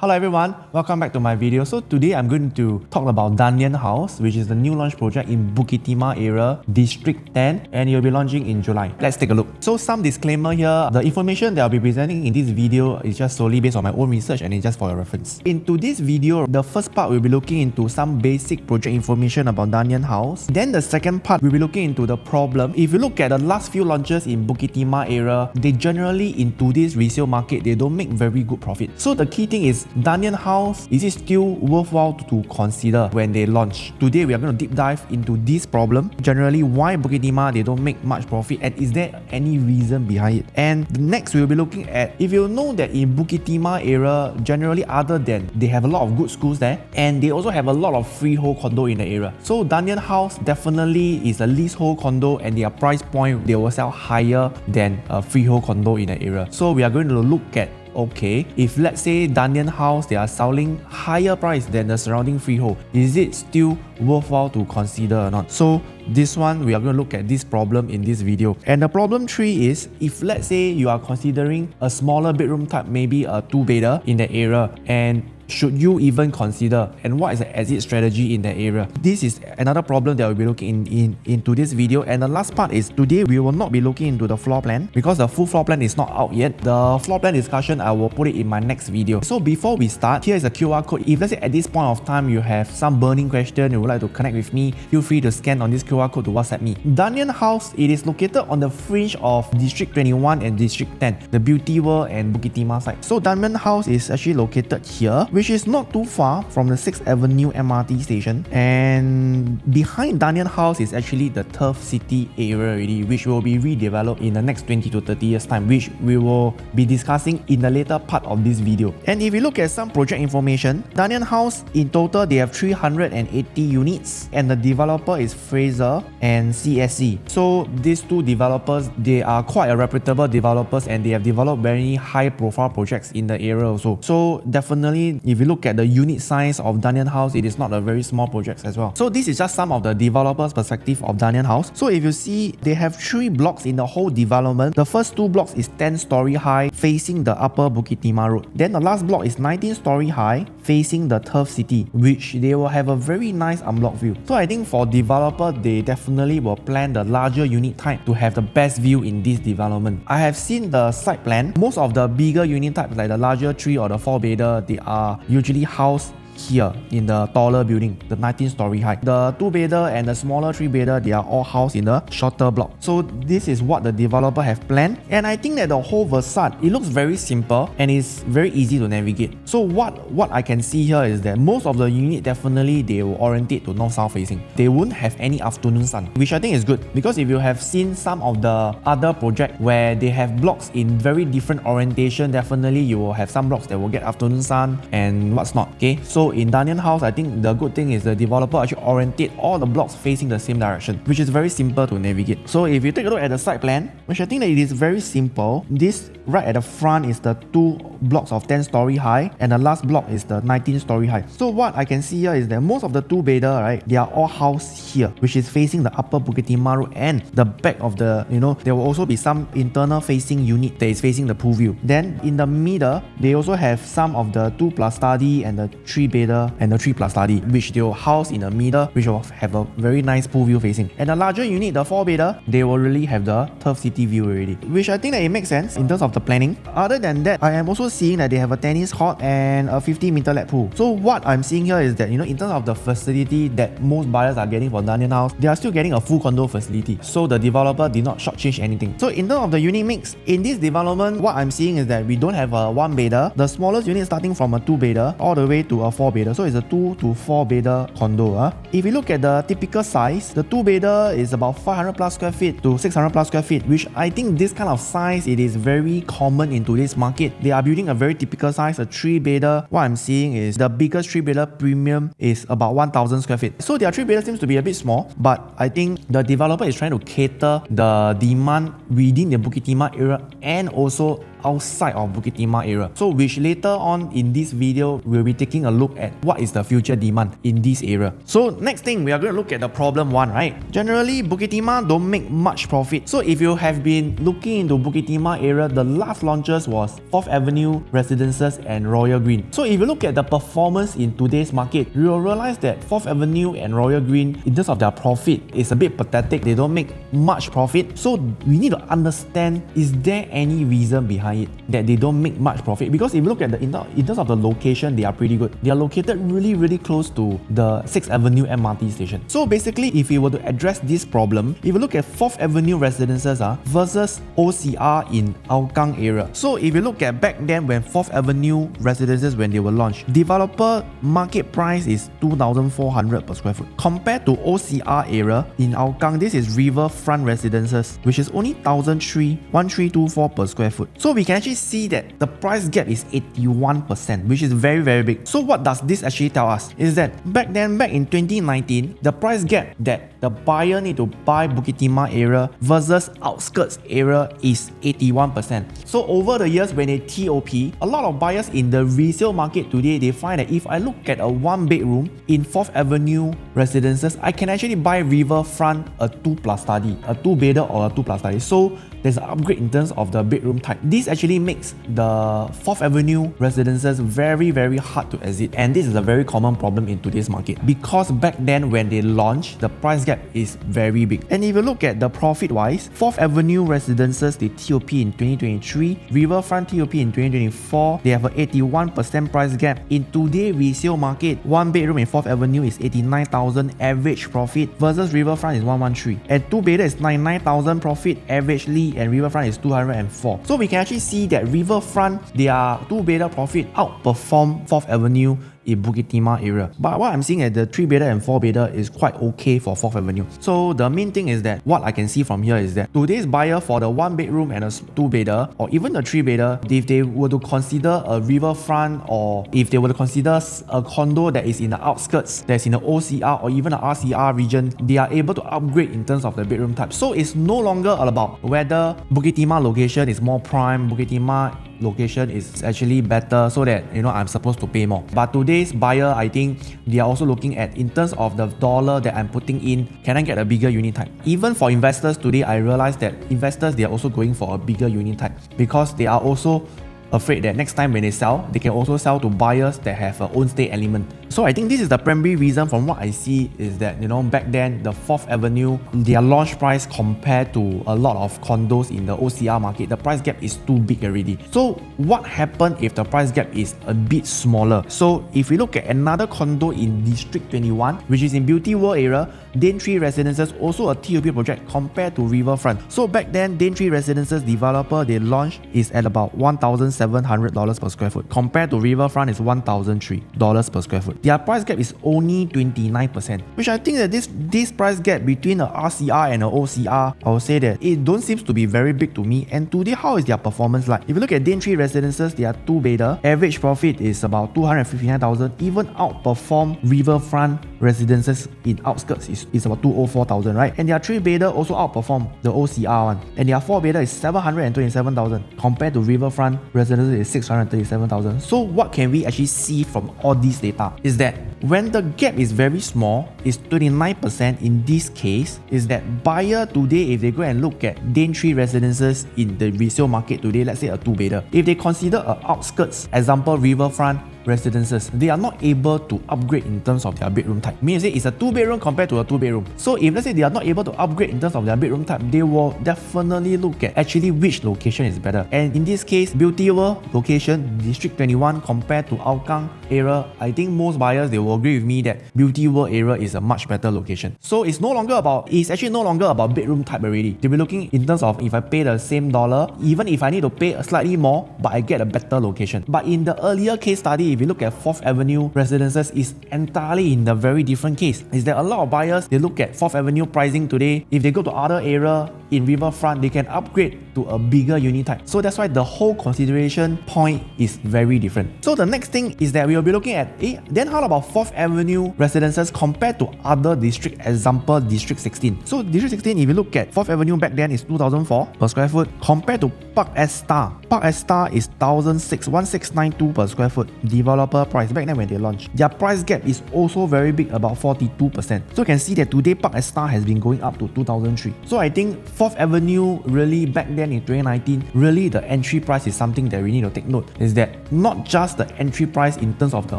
Hello everyone, welcome back to my video. So today I'm going to talk about Dunearn House, which is the new launch project in Bukit Timah area, District 10, and it will be launching in July. Let's take a look. So some disclaimer here, the information that I'll be presenting in this video is just solely based on my own research and it's just for your reference. Into this video, the first part we'll be looking into some basic project information about Dunearn House. Then the second part we'll be looking into the problem. If you look at the last few launches in Bukit Timah area, they generally into this resale market, they don't make very good profit. So the key thing is Dunearn House, is it still worthwhile to consider when they launch? Today we are going to deep dive into this problem. Generally, why Bukit Timah they don't make much profit, and is there any reason behind it? And next we'll be looking at, if you know that in Bukit Timah area, generally other than they have a lot of good schools there, and they also have a lot of freehold condo in the area. So Dunearn House definitely is a leasehold condo, and their price point they will sell higher than a freehold condo in the area. So we are going to look at, okay, if let's say Dunearn House they are selling higher price than the surrounding freehold, is it still worthwhile to consider or not? So this one we are going to look at this problem in this video. And the problem 3 is, if let's say you are considering a smaller bedroom type, maybe a 2-bedder in the area, and should you even consider, and what is the exit strategy in that area? This is another problem that we'll be looking into this video. And the last part is, today we will not be looking into the floor plan because the full floor plan is not out yet. The floor plan discussion, I will put it in my next video. So before we start, here is a QR code. If let's say at this point of time you have some burning question, you would like to connect with me, feel free to scan on this QR code to WhatsApp me. Dunearn House, it is located on the fringe of District 21 and District 10, the Beauty World and Bukit Timah side. So Dunearn House is actually located here, which is not too far from the 6th Avenue MRT station. And behind Dunearn House is actually the Turf City area already, which will be redeveloped in the next 20 to 30 years time, which we will be discussing in the later part of this video. And if you look at some project information, Dunearn House in total they have 380 units, and the developer is Fraser and CSC. So these two developers, they are quite a reputable developers, and they have developed very high profile projects in the area also. So definitely, if you look at the unit size of Dunearn House, it is not a very small project as well. So this is just some of the developers' perspective of Dunearn House. So if you see, they have 3 blocks in the whole development. The first 2 blocks is 10-story high, facing the upper Bukit Timah Road. Then the last block is 19-story high, facing the Turf City, which they will have a very nice unblocked view. So I think for developer, they definitely will plan the larger unit type to have the best view in this development. I have seen the site plan. Most of the bigger unit types, like the larger 3 or the 4-bedder, they are usually housed here in the taller building, the 19-story high. The 2-bedder and the smaller 3-bedder, they are all housed in the shorter block. So this is what the developer have planned, and I think that the whole facade, it looks very simple and it's very easy to navigate. So what I can see here is that most of the unit definitely they will orientate to north-south facing. They won't have any afternoon sun, which I think is good, because if you have seen some of the other projects where they have blocks in very different orientation, definitely you will have some blocks that will get afternoon sun and what's not. Okay, so in Dunearn House, I think the good thing is the developer actually orientate all the blocks facing the same direction, which is very simple to navigate. So if you take a look at the site plan, which I think that it is very simple, this right at the front is the 2 blocks of 10-story high, and the last block is the 19-story high. So what I can see here is that most of the 2-bedder, right, they are all housed here, which is facing the upper Bukit Timah Road, and the back of the, there will also be some internal facing unit that is facing the pool view. Then in the middle, they also have some of the 2+ study and the 3-bedder and the 3+ study, which they will house in the middle, which will have a very nice pool view facing. And the larger unit, the 4-bedder, they will really have the Turf City view already, which I think that it makes sense in terms of the planning. Other than that, I am also seeing that they have a tennis court and a 50-meter lap pool. So what I'm seeing here is that, in terms of the facility that most buyers are getting for Dunearn House, they are still getting a full condo facility. So the developer did not shortchange anything. So in terms of the unit mix, in this development, what I'm seeing is that we don't have a 1-bedder. The smallest unit starting from a 2-bedder all the way to a 4-bedder. So it's a 2 to 4-bedder condo. If you look at the typical size, the 2-bedder is about 500+ square feet to 600+ square feet, which I think this kind of size, it is very common in today's market. They are building a very typical size. A 3-bedder, what I'm seeing is the biggest 3-bedder premium is about 1,000 square feet. So their 3-bedder seems to be a bit small, but I think the developer is trying to cater the demand within the Bukit Timah area and also outside of Bukit Timah area. So which later on in this video, we'll be taking a look at what is the future demand in this area. So next thing, we are going to look at the problem one, right? Generally, Bukit Timah don't make much profit. So if you have been looking into Bukit Timah area, the last launches was 4th Avenue Residences and Royal Green. So if you look at the performance in today's market, you will realize that 4th Avenue and Royal Green, in terms of their profit, is a bit pathetic. They don't make much profit. So we need to understand, is there any reason behind it that they don't make much profit? Because if you look at in terms of the location, they are pretty good. They are located really close to the 6th Avenue MRT station. So basically, if you were to address this problem, if you look at 4th Avenue Residences versus OCR in Hougang area. So if you look at back then when 4th Avenue Residences, when they were launched, developer market price is 2,400 per square foot. Compared to OCR area in Hougang, this is Riverfront Residences, which is only 1,324 per square foot. So we can actually see that the price gap is 81%, which is very big. So what does this actually tell us? Is that back in 2019, the price gap that the buyer need to buy Bukit Timah area versus outskirts area is 81%. So over the years when they TOP, a lot of buyers in the resale market today, they find that if I look at a 1-bedroom in 4th Avenue Residences, I can actually buy Riverfront a 2+ study, a 2-bedder or a 2+ study. So there's an upgrade in terms of the bedroom type. This actually makes the 4th Avenue Residences very hard to exit, and this is a very common problem in today's market because back then when they launched, the price gap is very big. And if you look at the profit wise, 4th Avenue Residences, they TOP in 2023, Riverfront TOP in 2024, they have an 81% price gap. In today's resale market, 1-bedroom in 4th Avenue is 89,000 average profit versus Riverfront is 113, and 2-bedder is 99,000 profit averagely, and Riverfront is 204. So we can actually see that Riverfront, their 2-bedder profit outperform 4th Avenue in Bukit Timah area. But what I'm seeing at the 3-bedder and 4-bedder is quite okay for 4th Avenue. So the main thing is that what I can see from here is that today's buyer for the 1-bedroom and a 2-bedder or even the 3-bedder, if they were to consider a Riverfront or if they were to consider a condo that is in the outskirts, that's in the OCR or even the RCR region, they are able to upgrade in terms of the bedroom type. So it's no longer all about whether Bukit Timah location is more prime, Bukit Timah location is actually better so that I'm supposed to pay more. But today's buyer, I think they are also looking at, in terms of the dollar that I'm putting in, can I get a bigger unit type? Even for investors today, I realized that investors, they are also going for a bigger unit type because they are also afraid that next time when they sell, they can also sell to buyers that have an own stay element. So I think this is the primary reason from what I see is that, back then the 4th Avenue, their launch price compared to a lot of condos in the OCR market, the price gap is too big already. So what happened if the price gap is a bit smaller? So if we look at another condo in District 21, which is in Beauty World area, Daintree Residences, also a TOP project compared to Riverfront. So back then, Daintree Residences developer, they launched is at about $1,700 per square foot. Compared to Riverfront is $1,003 per square foot. Their price gap is only 29%, which I think that this price gap between the RCR and the OCR, I would say that it don't seems to be very big to me. And today, how is their performance like? If you look at Daintree Residences, they are 2-bedder. Average profit is about 259,000, even outperform Riverfront Residences in outskirts is about 204,000, right? And their 3-bedder also outperform the OCR one. And their 4-bedder is 727,000 compared to Riverfront Residences is 637,000. So what can we actually see from all these data is that when the gap is very small, is 29% in this case, is that buyer today, if they go and look at Daintree Residences in the resale market today, let's say a 2-bedder, if they consider a outskirts, example Riverfront Residences, they are not able to upgrade in terms of their bedroom type. Meaning it's a 2-bedroom compared to a 2-bedroom. So if let's say they are not able to upgrade in terms of their bedroom type, they will definitely look at actually which location is better. And in this case, Beauty World location, District 21 compared to Hougang area, I think most buyers, they will agree with me that Beauty World area is a much better location. So it's actually no longer about bedroom type already. They'll be looking in terms of if I pay the same dollar, even if I need to pay slightly more, but I get a better location. But in the earlier case study, if you look at 4th Avenue Residences, is entirely in a very different case. Is that a lot of buyers, they look at 4th Avenue pricing today. If they go to other area, in riverfront, they can upgrade to a bigger unit type. So that's why the whole consideration point is very different. So the next thing is that we will be looking at, then how about 4th Avenue residences compared to other district, example District 16. So District 16, if you look at 4th Avenue back then is 2004 per square foot compared to Park S-Star. Park S-Star is 1692 per square foot developer price back then when they launched. Their price gap is also very big, about 42%. So you can see that today Park S-Star has been going up to 2003. So I think 4th Avenue really back then in 2019, really the entry price is something that we need to take note, is that not just the entry price in terms of the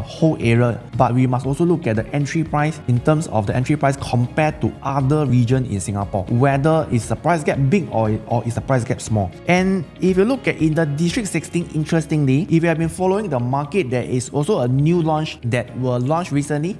whole area, but we must also look at the entry price in terms of the entry price compared to other regions in Singapore, whether is the price gap big or is the price gap small. And if you look at in the District 16, interestingly, if you have been following the market, there is also a new launch that were launched recently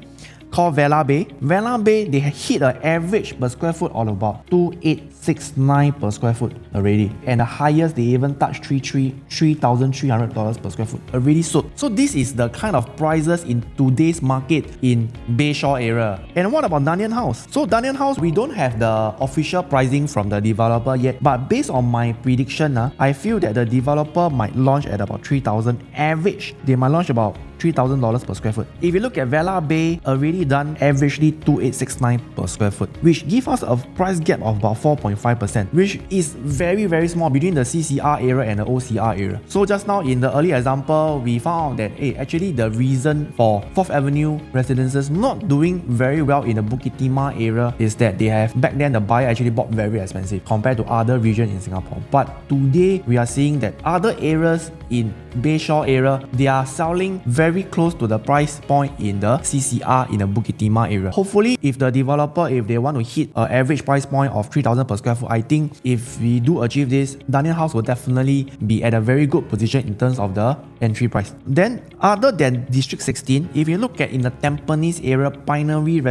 called Vela Bay. Vela Bay, they hit an average per square foot of about 2869 per square foot already. And the highest, they even touched $3,300 per square foot already sold. So this is the kind of prices in today's market in Bayshore area. And what about Dunearn House? So Dunearn House, we don't have the official pricing from the developer yet, but based on my prediction, I feel that the developer might launch at about 3,000 average. They might launch about $3,000 per square foot. If you look at Vela Bay, already done averagely 2869 per square foot, which gives us a price gap of about 4.5%, which is very, very small between the CCR area and the OCR area. So just now in the early example, we found out that actually the reason for 4th Avenue residences not doing very well in the Bukit Timah area is that they have, back then the buyer actually bought very expensive compared to other regions in Singapore. But today we are seeing that other areas in Bayshore area, they are selling very close to the price point in the CCR in the Bukit Timah area. Hopefully, if the developer, if they want to hit an average price point of 3,000 per square foot, I think if we do achieve this, Dunearn House will definitely be at a very good position in terms of the entry price. Then, other than District 16, if you look at in the Tampines area, Pinery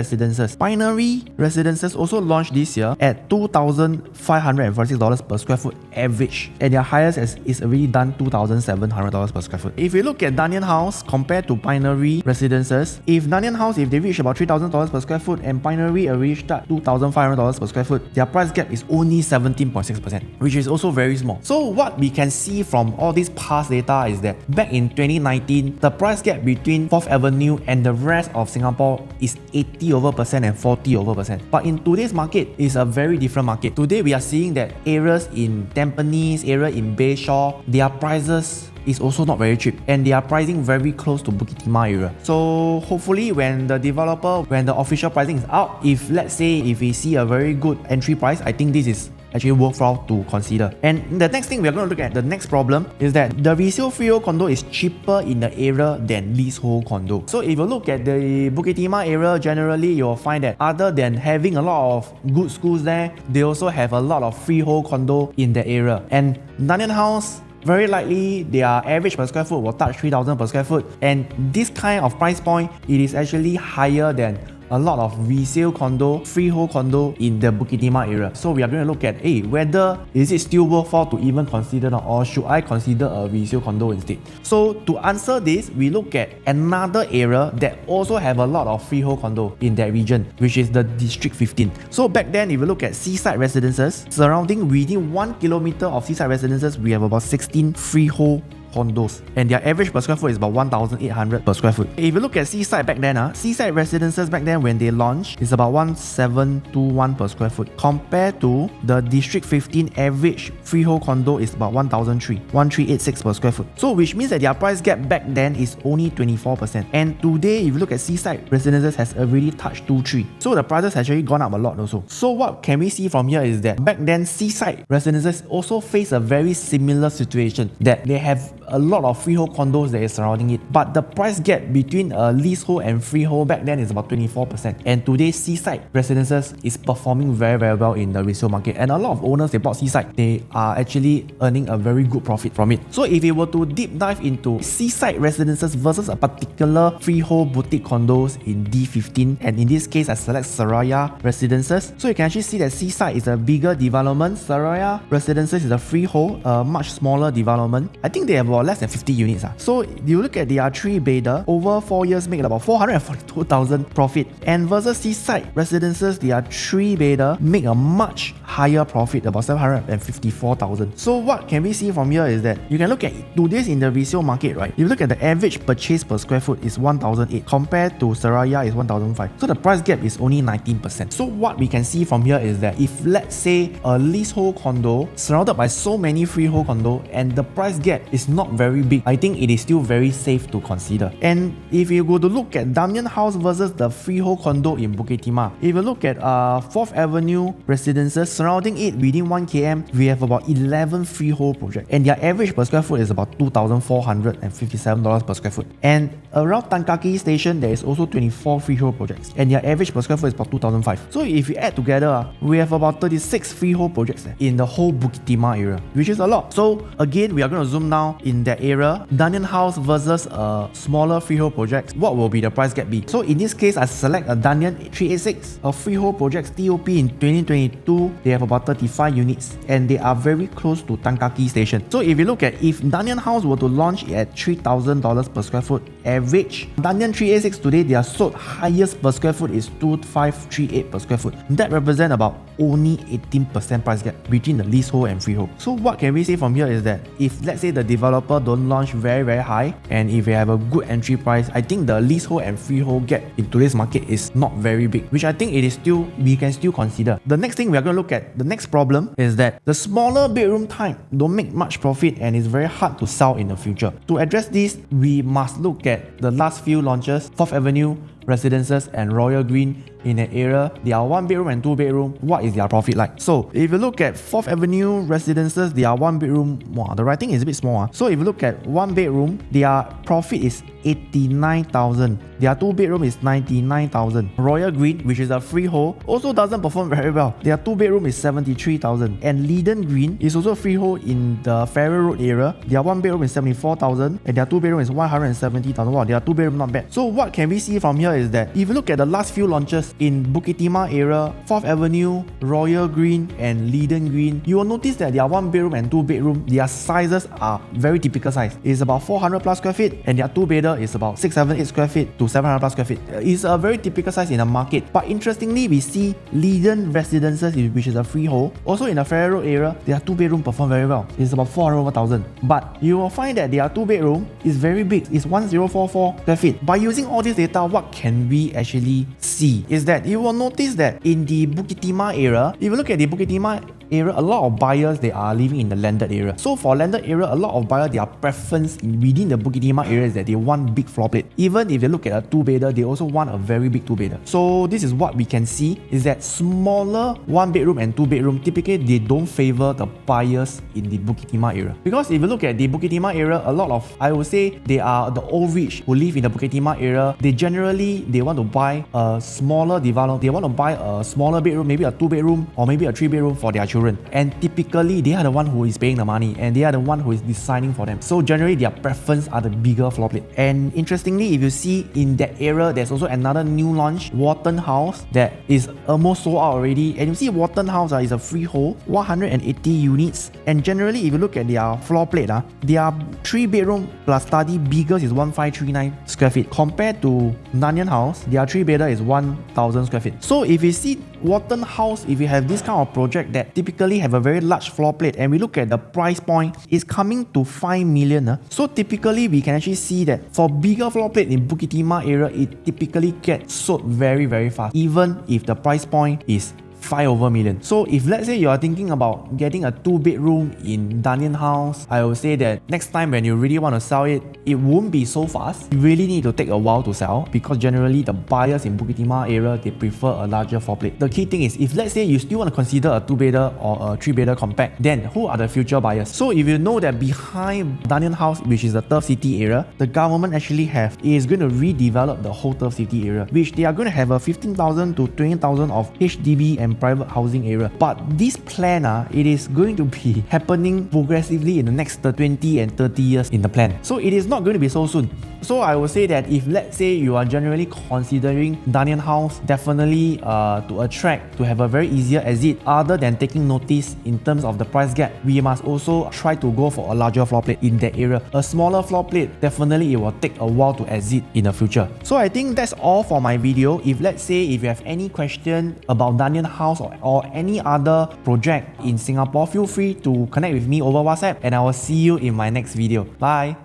Residences also launched this year at $2,546 per square foot average, and their highest is already done $2,700 per square foot. If you look at Dunearn House compared to Pinery Residences, if Dunearn House, if they reach about $3,000 per square foot and Pinery reached $2,500 per square foot, their price gap is only 17.6%, which is also very small. So what we can see from all this past data is that back in 2019, the price gap between 4th Avenue and the rest of Singapore is 80% and 40%. But in today's market, it's a very different market. Today, we are seeing that areas in Tampines, area in Bayshore, their prices is also not very cheap, and they are pricing very close to Bukit Timah area. So hopefully when the official pricing is out, if let's say if we see a very good entry price, I think this is actually worthwhile to consider. And the next thing we are going to look at, the next problem, is that the resale freehold condo is cheaper in the area than leasehold condo. So if you look at the Bukit Timah area, generally you'll find that other than having a lot of good schools there, they also have a lot of freehold condo in the area. And Dunearn House, very likely their average per square foot will touch 3,000 per square foot, and this kind of price point, it is actually higher than a lot of resale condo, freehold condo in the Bukit Timah area. So we are going to look at, whether is it still worthwhile to even consider, or should I consider a resale condo instead? So to answer this, we look at another area that also have a lot of freehold condo in that region, which is the District 15. So back then, if you look at seaside residences, surrounding within 1 kilometer of seaside residences, we have about 16 freehold condos, and their average per square foot is about 1,800 per square foot. If you look at seaside back then, seaside residences back then when they launched is about 1,721 per square foot, compared to the District 15 average freehold condo is about 1,386 per square foot. So which means that their price gap back then is only 24%, and today if you look at seaside residences has already touched 2,3. So the prices has actually gone up a lot also. So what can we see from here is that back then seaside residences also face a very similar situation, that they have a lot of freehold condos that is surrounding it, but the price gap between a leasehold and freehold back then is about 24%, and today seaside residences is performing very well in the resale market, and a lot of owners, they bought seaside, they are actually earning a very good profit from it. So if you were to deep dive into seaside residences versus a particular freehold boutique condos in D15, and in this case I select Seraya Residences, so you can actually see that seaside is a bigger development, Seraya Residences is a freehold, a much smaller development. I think they have about for less than 50 units. So you look at their 3-bedder, over 4 years make about 442,000 profit. And versus Seaside Residences, their 3-bedder make a much higher profit, about 754,000. So what can we see from here is that you can look at today's in the resale market, right? You look at the average purchase per square foot is 1,008 compared to Seraya is 1,005. So the price gap is only 19%. So what we can see from here is that if let's say a leasehold condo surrounded by so many freehold condo and the price gap is not very big, I think it is still very safe to consider. And if you go to look at Dunearn House versus the freehold condo in Bukit Timah, if you look at 4th Avenue Residences, surrounding it within 1 km, we have about 11 freehold projects, and their average per square foot is about $2,457 per square foot. And around Tan Kaki Station, there is also 24 freehold projects, and their average per square foot is about 2,005. So if you add together, we have about 36 freehold projects in the whole Bukit Timah area, which is a lot. So again, we are going to zoom now in that area. Dunearn House versus a smaller freehold project, what will be the price gap be? So in this case, I select a Dunearn 386, a freehold project TOP in 2022. They have about 35 units, and they are very close to Tan Kaki Station. So if you look at, if Dunearn House were to launch at $3,000 per square foot average, Dunearn 386 today, their sold highest per square foot is 2,538 per square foot. That represents about only 18% price gap between the leasehold and freehold. So what can we say from here is that if let's say the developer don't launch very high, and if they have a good entry price, I think the leasehold and freehold gap in today's market is not very big, which I think it is still, we can still consider. The next thing we are going to look at, the next problem is that the smaller bedroom type don't make much profit and it's very hard to sell in the future. To address this, we must look at the last few launches, 4th Avenue Residences and Royal Green in an area. They are 1 bedroom and 2 bedroom. What is their profit like? So if you look at 4th Avenue Residences, they are 1 bedroom. Wow, the writing is a bit small. So if you look at 1 bedroom, their profit is 89,000. Their 2 bedroom is 99,000. Royal Green, which is a freehold, also doesn't perform very well. Their 2 bedroom is 73,000. And Leiden Green is also freehold in the Farrer Road area. Their 1 bedroom is 74,000 and their 2 bedroom is 170,000. Wow, their 2 bedroom not bad. So what can we see from here is that if you look at the last few launches in Bukit Timah area, 4th Avenue, Royal Green and Leiden Green, you will notice that their 1 bedroom and 2 bedroom, their sizes are very typical size. It's about 400 plus square feet, and their 2 bedder is about 678 square feet to 700 plus square feet. It's a very typical size in the market. But interestingly, we see Leiden Residences, which is a freehold, also in the Farrer Road area, their 2 bedroom perform very well. It's about 400,000. But you will find that their 2 bedroom is very big. It's 1044 square feet. By using all this data, what can we actually see is that you will notice that in the Bukit Timah area, if you look at the Bukit Timah area, a lot of buyers, they are living in the landed area. So for landed area, a lot of buyers, their preference within the Bukit Timah area is that they want big floor plate. Even if you look at a 2-bedder, they also want a very big 2-bedder. So this is what we can see is that smaller 1 bedroom and 2 bedroom, typically they don't favor the buyers in the Bukit Timah area. Because if you look at the Bukit Timah area, a lot of, I would say, they are the old rich who live in the Bukit Timah area. They want to buy a smaller development. They want to buy a smaller bedroom, maybe a 2-bedroom or maybe a 3-bedroom for their children. And typically, they are the one who is paying the money and they are the one who is designing for them. So generally, their preference are the bigger floor plate. And interestingly, if you see in that area, there's also another new launch, Dunearn House, that is almost sold out already. And you see Dunearn House is a freehold, 180 units. And generally, if you look at their floor plate, their 3-bedroom plus study biggest is 1539 square feet. Compared to Dunearn House, their 3-bedder is 1000 square feet. So if you see Dunearn House, if you have this kind of project that typically have a very large floor plate, and we look at the price point, it's coming to 5 million. So typically, we can actually see that for bigger floor plate in Bukit Timah area, it typically gets sold very fast, even if the price point is 5 over million. So if let's say you are thinking about getting a 2-bedroom in Dunearn House, I will say that next time when you really want to sell it, it won't be so fast. You really need to take a while to sell because generally the buyers in Bukit Timah area, they prefer a larger floor plate. The key thing is, if let's say you still want to consider a 2-bedder or a 3-bedder compact, then who are the future buyers? So if you know that behind Dunearn House, which is the Turf City area, the government actually is going to redevelop the whole Turf City area, which they are going to have a 15,000 to 20,000 of HDB and private housing area. But this plan, it is going to be happening progressively in the next 20 and 30 years in the plan. So it is not going to be so soon. So I would say that if let's say you are generally considering Dunearn House, definitely to attract, to have a very easier exit, other than taking notice in terms of the price gap, we must also try to go for a larger floor plate in that area. A smaller floor plate, definitely it will take a while to exit in the future. So I think that's all for my video. If let's say if you have any question about Dunearn House or any other project in Singapore, feel free to connect with me over WhatsApp, and I will see you in my next video. Bye!